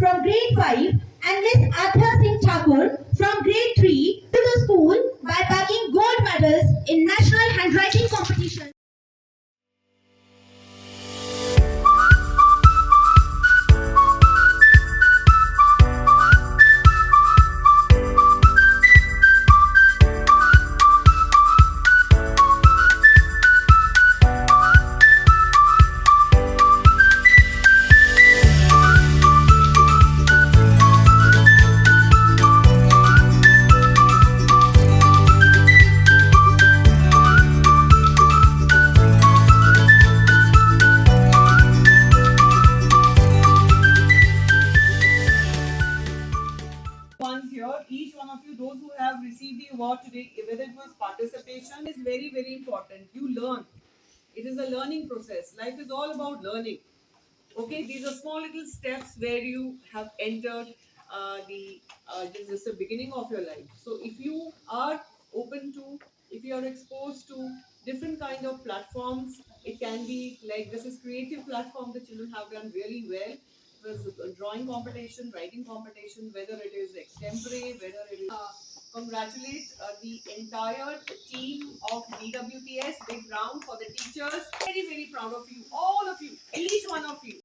from grade 5 and Miss Adha Singh Thakur from grade 3 to the school by bagging gold medals in national handwriting competition. Here, each one of you, those who have received the award today, whether it was participation, is very, very important. You learn. It is a learning process. Life is all about learning. Okay, these are small little steps where you have entered this is the beginning of your life. So if you are open to, if you are exposed to different kind of platforms, it can be like this is creative platform. The children have done really well. There's a drawing competition, writing competition, whether it is extemporary, whether it is congratulate the entire team of DWPS. Big round for the teachers. Very, very proud of you, all of you, each one of you.